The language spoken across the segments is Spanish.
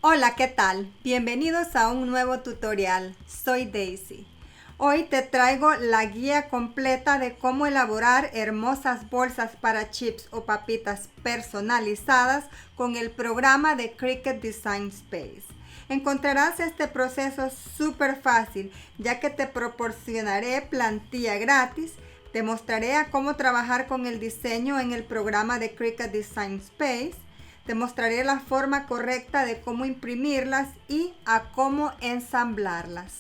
Hola, ¿qué tal? Bienvenidos a un nuevo tutorial. Soy Daisy. Hoy te traigo la guía completa de cómo elaborar hermosas bolsas para chips o papitas personalizadas con el programa de Cricut Design Space. Encontrarás este proceso súper fácil, ya que te proporcionaré plantilla gratis. Te mostraré a cómo trabajar con el diseño en el programa de Cricut Design Space. Te mostraré la forma correcta de cómo imprimirlas y a cómo ensamblarlas.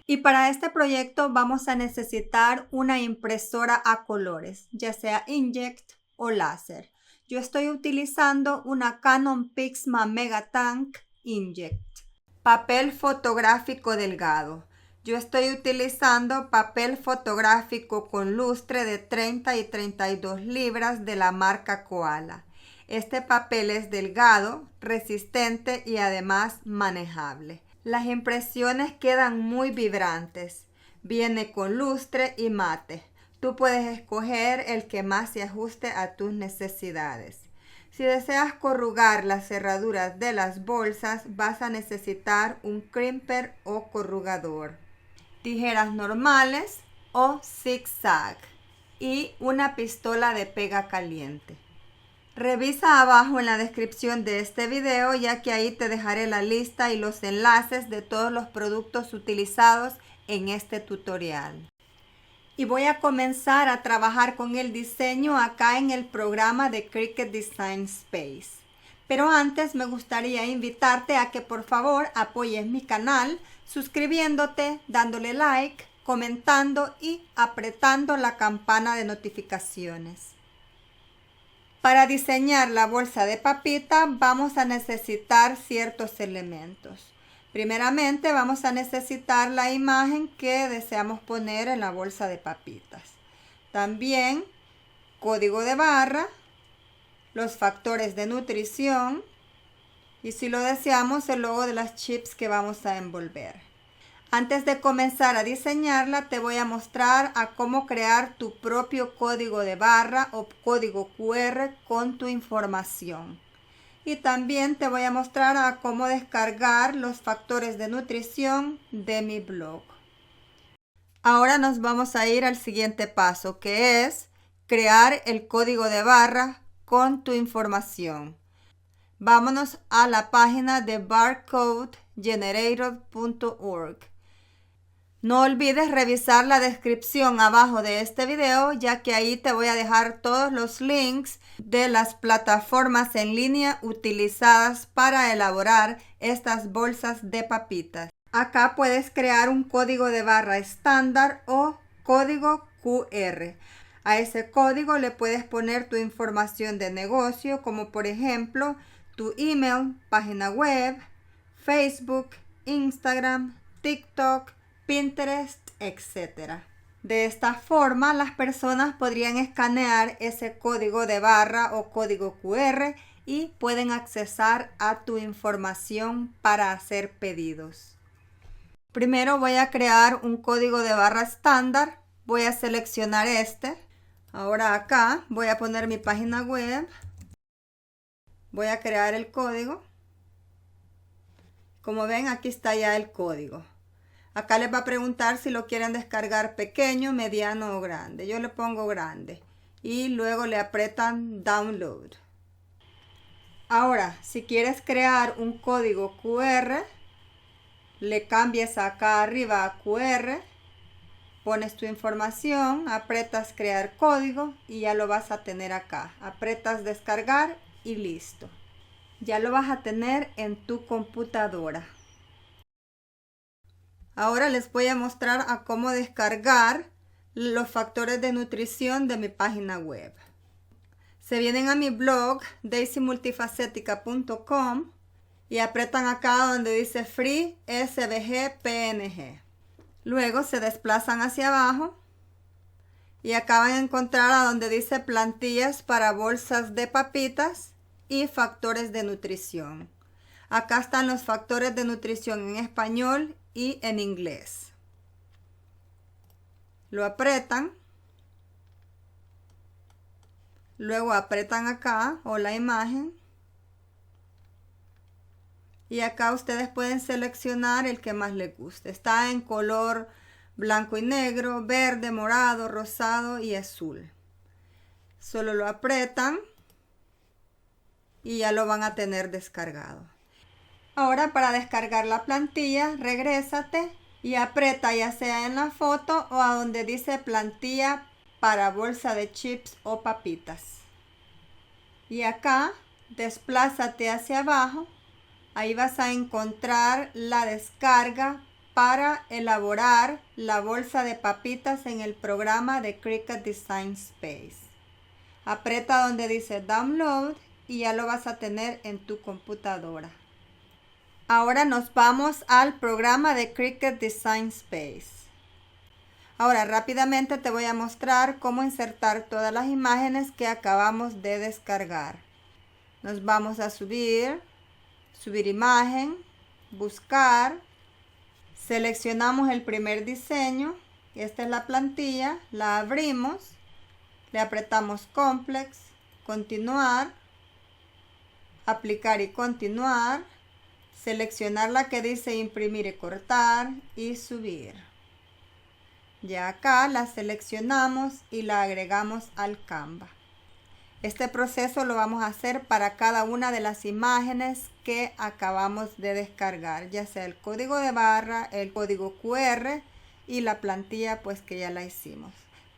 Y para este proyecto vamos a necesitar una impresora a colores, ya sea inkjet o láser. Yo estoy utilizando una Canon Pixma Megatank Inkjet. Papel fotográfico delgado. Yo estoy utilizando papel fotográfico con lustre de 30 y 32 libras de la marca Koala. Este papel es delgado, resistente y además manejable. Las impresiones quedan muy vibrantes. Viene con lustre y mate. Tú puedes escoger el que más se ajuste a tus necesidades. Si deseas corrugar las cerraduras de las bolsas, vas a necesitar un crimper o corrugador, tijeras normales o zigzag y una pistola de pega caliente. Revisa abajo en la descripción de este video, ya que ahí te dejaré la lista y los enlaces de todos los productos utilizados en este tutorial. Y voy a comenzar a trabajar con el diseño acá en el programa de Cricut Design Space. Pero antes me gustaría invitarte a que por favor apoyes mi canal suscribiéndote, dándole like, comentando y apretando la campana de notificaciones. Para diseñar la bolsa de papita vamos a necesitar ciertos elementos. Primeramente vamos a necesitar la imagen que deseamos poner en la bolsa de papitas. También código de barra, los factores de nutrición y, si lo deseamos, el logo de las chips que vamos a envolver. Antes de comenzar a diseñarla, te voy a mostrar a cómo crear tu propio código de barra o código QR con tu información. Y también te voy a mostrar a cómo descargar los factores de nutrición de mi blog. Ahora nos vamos a ir al siguiente paso, que es crear el código de barra con tu información. Vámonos a la página de barcodegenerator.org. No olvides revisar la descripción abajo de este video, ya que ahí te voy a dejar todos los links de las plataformas en línea utilizadas para elaborar estas bolsas de papitas. Acá puedes crear un código de barra estándar o código QR. A ese código le puedes poner tu información de negocio, como por ejemplo tu email, página web, Facebook, Instagram, TikTok, Pinterest, etc. De esta forma, las personas podrían escanear ese código de barra o código QR y pueden accesar a tu información para hacer pedidos. Primero voy a crear un código de barra estándar. Voy a seleccionar este. Ahora acá voy a poner mi página web. Voy a crear el código. Como ven, aquí está ya el código. Acá les va a preguntar si lo quieren descargar pequeño, mediano o grande. Yo le pongo grande y luego le apretan download. Ahora, si quieres crear un código QR, le cambias acá arriba a QR, pones tu información, apretas crear código y ya lo vas a tener acá. Apretas descargar y listo. Ya lo vas a tener en tu computadora. Ahora les voy a mostrar a cómo descargar los factores de nutrición de mi página web. Se vienen a mi blog daisymultifacetica.com y apretan acá donde dice Free SVG PNG. Luego se desplazan hacia abajo y acá van a encontrar a donde dice plantillas para bolsas de papitas y factores de nutrición. Acá están los factores de nutrición en español y en inglés. Lo apretan. Luego apretan acá o la imagen. Y acá ustedes pueden seleccionar el que más les guste. Está en color blanco y negro, verde, morado, rosado y azul. Solo lo aprietan y ya lo van a tener descargado. Ahora para descargar la plantilla, regrésate y aprieta ya sea en la foto o a donde dice plantilla para bolsa de chips o papitas. Y acá desplázate hacia abajo. Ahí vas a encontrar la descarga para elaborar la bolsa de papitas en el programa de Cricut Design Space. Aprieta donde dice Download y ya lo vas a tener en tu computadora. Ahora nos vamos al programa de Cricut Design Space. Ahora rápidamente te voy a mostrar cómo insertar todas las imágenes que acabamos de descargar. Nos vamos a subir imagen, buscar, seleccionamos el primer diseño, esta es la plantilla, la abrimos, le apretamos Complex, continuar, aplicar y continuar, seleccionar la que dice imprimir y cortar y subir. Ya acá la seleccionamos y la agregamos al Canva. Este proceso lo vamos a hacer para cada una de las imágenes que acabamos de descargar, ya sea el código de barra, el código QR y la plantilla pues que ya la hicimos.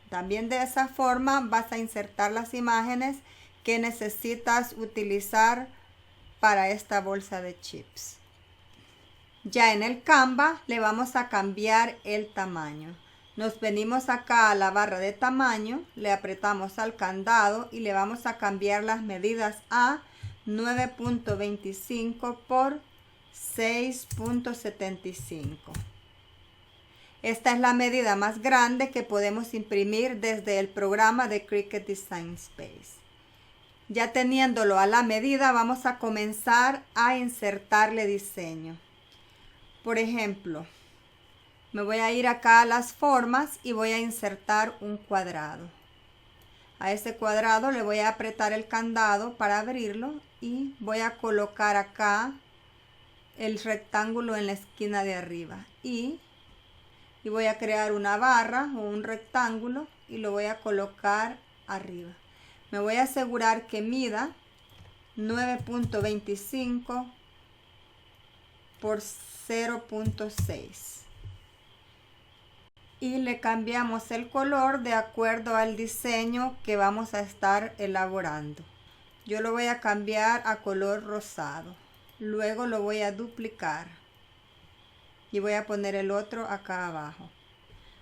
También de esa forma vas a insertar las imágenes que necesitas utilizar para esta bolsa de chips. Ya en el Canva le vamos a cambiar el tamaño. Nos venimos acá a la barra de tamaño, le apretamos al candado y le vamos a cambiar las medidas a 9.25 por 6.75. Esta es la medida más grande que podemos imprimir desde el programa de Cricut Design Space. Ya teniéndolo a la medida, vamos a comenzar a insertarle diseño. Por ejemplo, me voy a ir acá a las formas y voy a insertar un cuadrado. A ese cuadrado le voy a apretar el candado para abrirlo y voy a colocar acá el rectángulo en la esquina de arriba. Y voy a crear una barra o un rectángulo y lo voy a colocar arriba. Me voy a asegurar que mida 9.25 por 0.6. Y le cambiamos el color de acuerdo al diseño que vamos a estar elaborando. Yo lo voy a cambiar a color rosado. Luego lo voy a duplicar y voy a poner el otro acá abajo.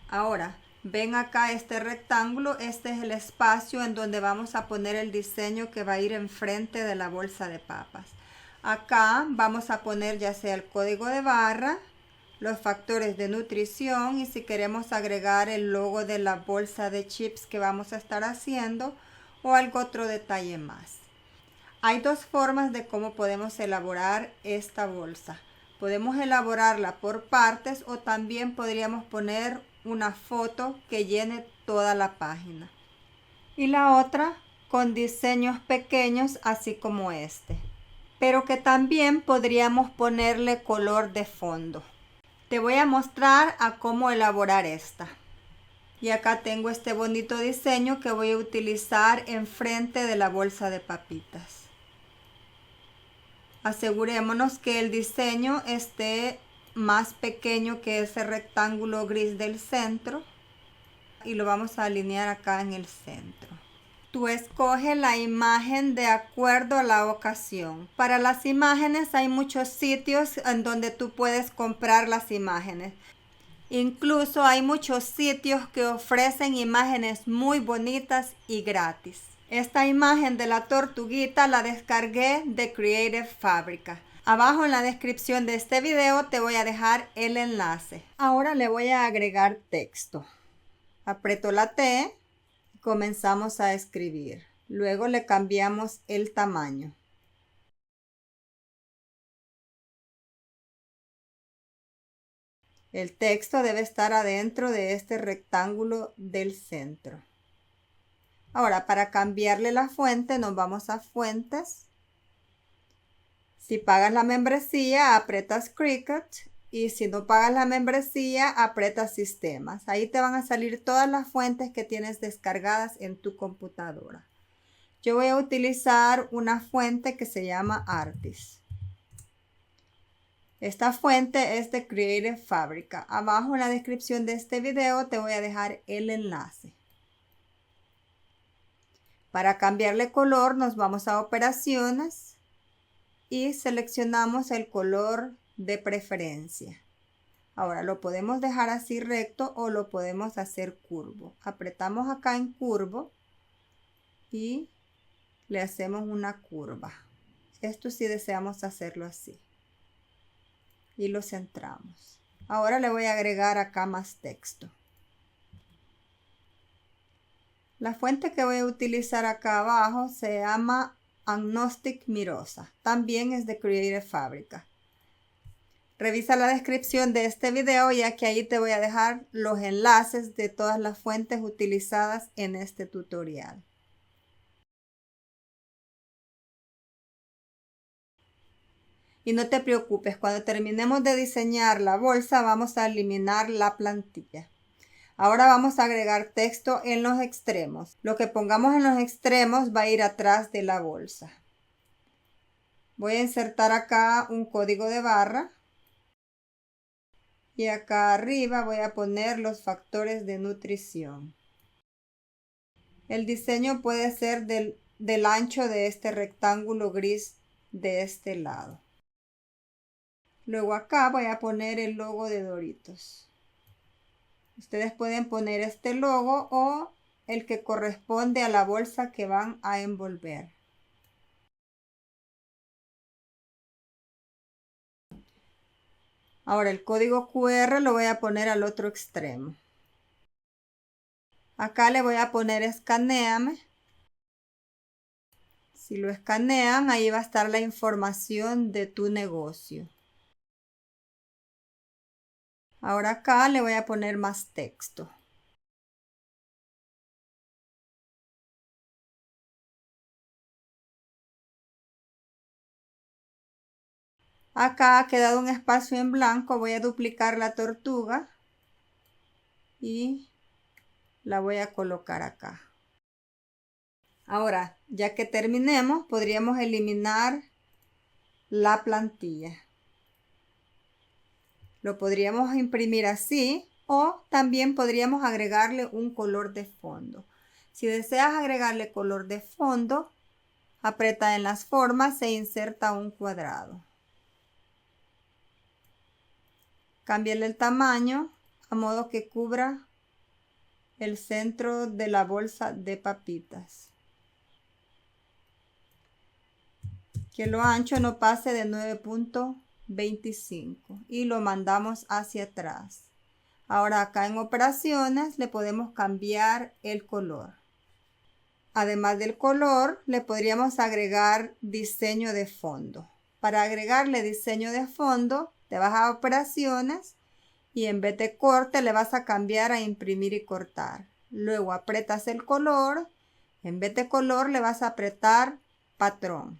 Ahora ven acá este rectángulo, este es el espacio en donde vamos a poner el diseño que va a ir enfrente de la bolsa de papas. Acá vamos a poner ya sea el código de barra, los factores de nutrición y si queremos agregar el logo de la bolsa de chips que vamos a estar haciendo o algún otro detalle más. Hay dos formas de cómo podemos elaborar esta bolsa. Podemos elaborarla por partes o también podríamos poner una foto que llene toda la página. Y la otra con diseños pequeños así como este, pero que también podríamos ponerle color de fondo. Te voy a mostrar a cómo elaborar esta. Y acá tengo este bonito diseño que voy a utilizar enfrente de la bolsa de papitas. Asegurémonos que el diseño esté más pequeño que ese rectángulo gris del centro. Y lo vamos a alinear acá en el centro. Tú escoges la imagen de acuerdo a la ocasión. Para las imágenes hay muchos sitios en donde tú puedes comprar las imágenes. Incluso hay muchos sitios que ofrecen imágenes muy bonitas y gratis. Esta imagen de la tortuguita la descargué de Creative Fabrica. Abajo en la descripción de este video te voy a dejar el enlace. Ahora le voy a agregar texto. Aprieto la T. Comenzamos a escribir. Luego le cambiamos el tamaño. El texto debe estar adentro de este rectángulo del centro. Ahora, para cambiarle la fuente, nos vamos a Fuentes, Si pagas la membresía, aprietas Cricut. Y si no pagas la membresía, aprietas sistemas. Ahí te van a salir todas las fuentes que tienes descargadas en tu computadora. Yo voy a utilizar una fuente que se llama Artist. Esta fuente es de Creative Fabrica. Abajo en la descripción de este video te voy a dejar el enlace. Para cambiarle color nos vamos a operaciones y seleccionamos el color de preferencia. Ahora lo podemos dejar así recto o lo podemos hacer curvo. Apretamos acá en curvo y le hacemos una curva. Esto sí deseamos hacerlo así. Y lo centramos. Ahora le voy a agregar acá más texto. La fuente que voy a utilizar acá abajo se llama Agnostic Mirosa. También es de Creative Fabrica. Revisa la descripción de este video, ya que ahí te voy a dejar los enlaces de todas las fuentes utilizadas en este tutorial. Y no te preocupes, cuando terminemos de diseñar la bolsa vamos a eliminar la plantilla. Ahora vamos a agregar texto en los extremos. Lo que pongamos en los extremos va a ir atrás de la bolsa. Voy a insertar acá un código de barra. Y acá arriba voy a poner los factores de nutrición. El diseño puede ser del ancho de este rectángulo gris de este lado. Luego acá voy a poner el logo de Doritos. Ustedes pueden poner este logo o el que corresponde a la bolsa que van a envolver. Ahora el código QR lo voy a poner al otro extremo. Acá le voy a poner escanéame. Si lo escanean, ahí va a estar la información de tu negocio. Ahora acá le voy a poner más texto. Acá ha quedado un espacio en blanco. Voy a duplicar la tortuga y la voy a colocar acá. Ahora, ya que terminemos, podríamos eliminar la plantilla. Lo podríamos imprimir así o también podríamos agregarle un color de fondo. Si deseas agregarle color de fondo, aprieta en las formas e inserta un cuadrado. Cámbiale el tamaño a modo que cubra el centro de la bolsa de papitas. Que lo ancho no pase de 9.25 y lo mandamos hacia atrás. Ahora acá en operaciones le podemos cambiar el color. Además del color le podríamos agregar diseño de fondo. Para agregarle diseño de fondo te vas a operaciones y en vez de corte le vas a cambiar a imprimir y cortar. Luego aprietas el color. En vez de color le vas a apretar patrón.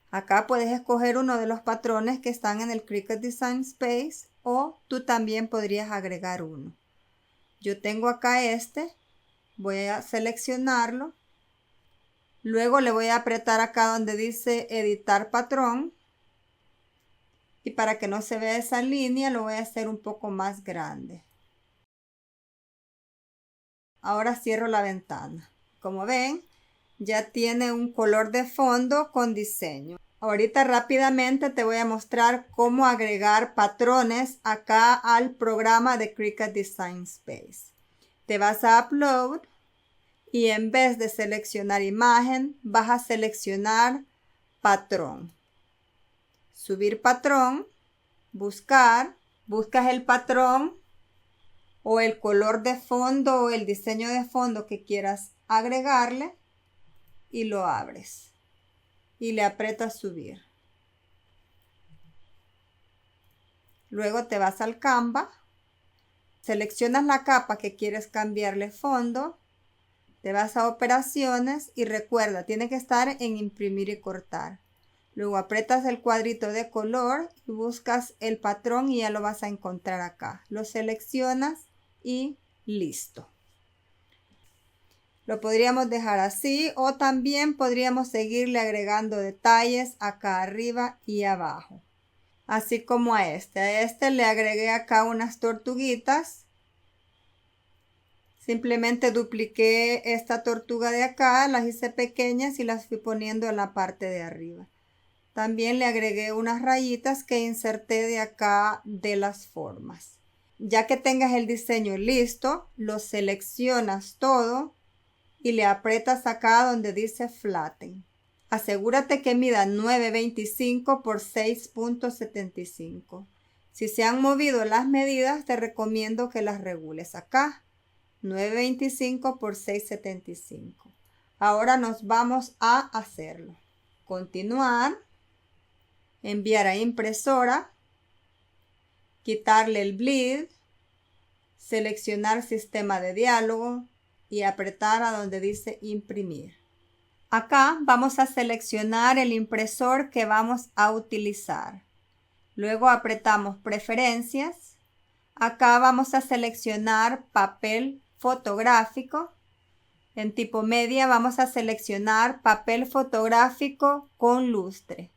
Acá puedes escoger uno de los patrones que están en el Cricut Design Space o tú también podrías agregar uno. Yo tengo acá este, voy a seleccionarlo. Luego le voy a apretar acá donde dice editar patrón. Y para que no se vea esa línea lo voy a hacer un poco más grande. Ahora cierro la ventana. Como ven, ya tiene un color de fondo con diseño. Ahorita rápidamente te voy a mostrar cómo agregar patrones acá al programa de Cricut Design Space. Te vas a Upload y en vez de seleccionar imagen, vas a seleccionar patrón. Subir patrón, buscar, buscas el patrón o el color de fondo o el diseño de fondo que quieras agregarle y lo abres y le aprietas subir. Luego te vas al Canva, seleccionas la capa que quieres cambiarle fondo, te vas a operaciones y recuerda, tiene que estar en imprimir y cortar. Luego aprietas el cuadrito de color y buscas el patrón y ya lo vas a encontrar acá. Lo seleccionas y listo. Lo podríamos dejar así o también podríamos seguirle agregando detalles acá arriba y abajo. Así como a este. A este le agregué acá unas tortuguitas. Simplemente dupliqué esta tortuga de acá, las hice pequeñas y las fui poniendo en la parte de arriba. También le agregué unas rayitas que inserté de acá de las formas. Ya que tengas el diseño listo, lo seleccionas todo y le aprietas acá donde dice Flatten. Asegúrate que mida 9.25 por 6.75. Si se han movido las medidas, te recomiendo que las regules acá. 9.25 por 6.75. Ahora nos vamos a hacerlo. Continuar. Enviar a impresora. Quitarle el bleed. Seleccionar sistema de diálogo y apretar a donde dice imprimir. Acá vamos a seleccionar el impresor que vamos a utilizar. Luego apretamos preferencias. Acá vamos a seleccionar papel fotográfico. En tipo media vamos a seleccionar papel fotográfico con lustre.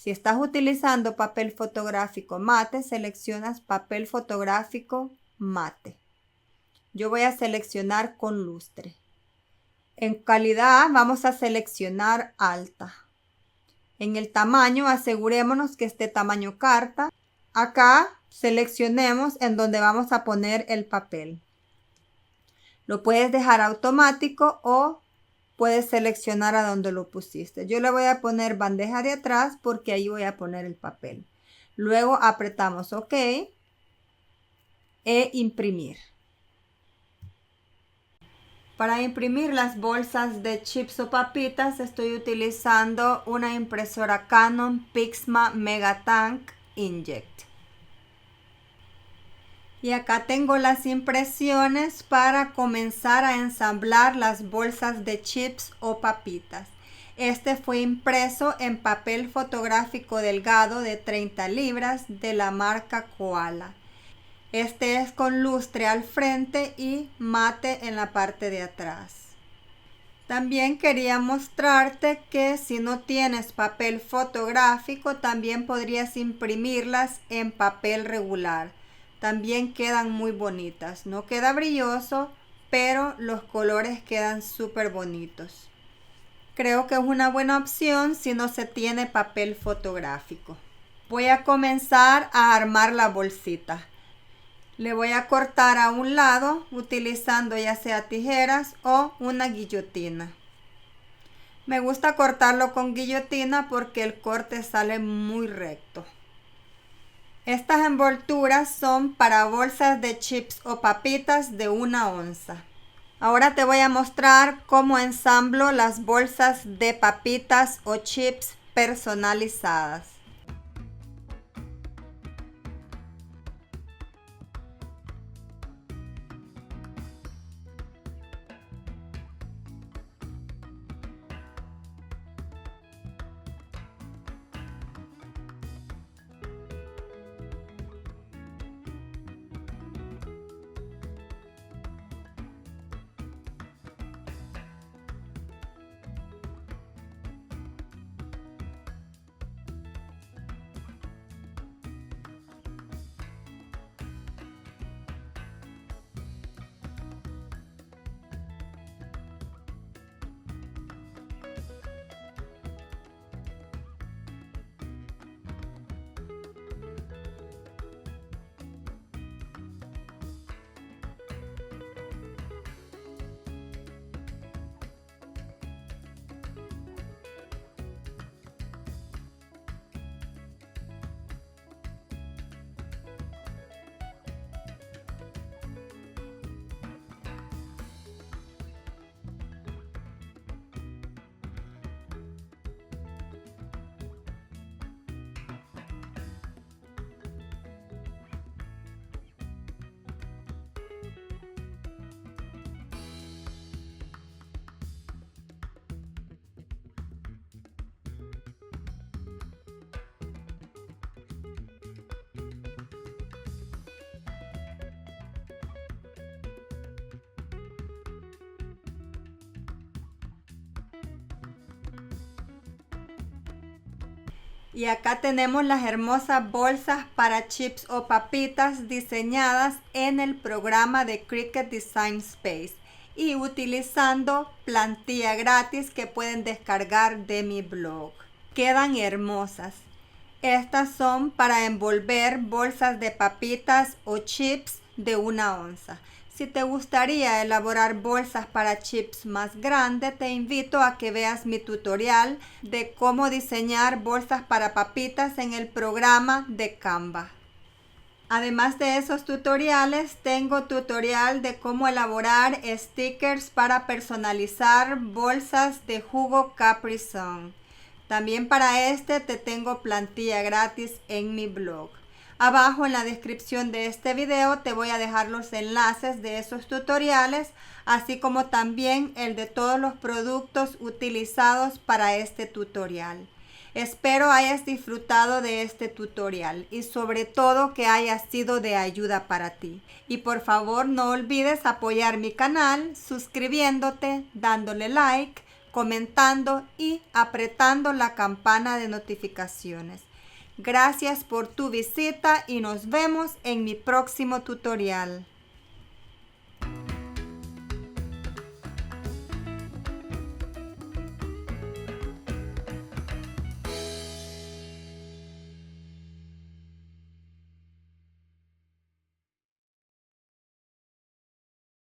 Si estás utilizando papel fotográfico mate, seleccionas papel fotográfico mate. Yo voy a seleccionar con lustre. En calidad vamos a seleccionar alta. En el tamaño asegurémonos que esté tamaño carta. Acá seleccionemos en donde vamos a poner el papel. Lo puedes dejar automático o puedes seleccionar a donde lo pusiste. Yo le voy a poner bandeja de atrás porque ahí voy a poner el papel. Luego apretamos OK e imprimir. Para imprimir las bolsas de chips o papitas estoy utilizando una impresora Canon Pixma Megatank Inkjet. Y acá tengo las impresiones para comenzar a ensamblar las bolsas de chips o papitas. Este fue impreso en papel fotográfico delgado de 30 libras de la marca Koala. Este es con lustre al frente y mate en la parte de atrás. También quería mostrarte que si no tienes papel fotográfico, también podrías imprimirlas en papel regular. También quedan muy bonitas. No queda brilloso, pero los colores quedan súper bonitos. Creo que es una buena opción si no se tiene papel fotográfico. Voy a comenzar a armar la bolsita. Le voy a cortar a un lado utilizando ya sea tijeras o una guillotina. Me gusta cortarlo con guillotina porque el corte sale muy recto. Estas envolturas son para bolsas de chips o papitas de 1 onza. Ahora te voy a mostrar cómo ensamblo las bolsas de papitas o chips personalizadas. Y acá tenemos las hermosas bolsas para chips o papitas diseñadas en el programa de Cricut Design Space y utilizando plantilla gratis que pueden descargar de mi blog. Quedan hermosas. Estas son para envolver bolsas de papitas o chips de 1 onza. Si te gustaría elaborar bolsas para chips más grandes, te invito a que veas mi tutorial de cómo diseñar bolsas para papitas en el programa de Canva. Además de esos tutoriales, tengo tutorial de cómo elaborar stickers para personalizar bolsas de jugo Capri Sun. También para este te tengo plantilla gratis en mi blog. Abajo en la descripción de este video te voy a dejar los enlaces de esos tutoriales, así como también el de todos los productos utilizados para este tutorial. Espero hayas disfrutado de este tutorial y sobre todo que haya sido de ayuda para ti. Y por favor no olvides apoyar mi canal suscribiéndote, dándole like, comentando y apretando la campana de notificaciones. Gracias por tu visita y nos vemos en mi próximo tutorial.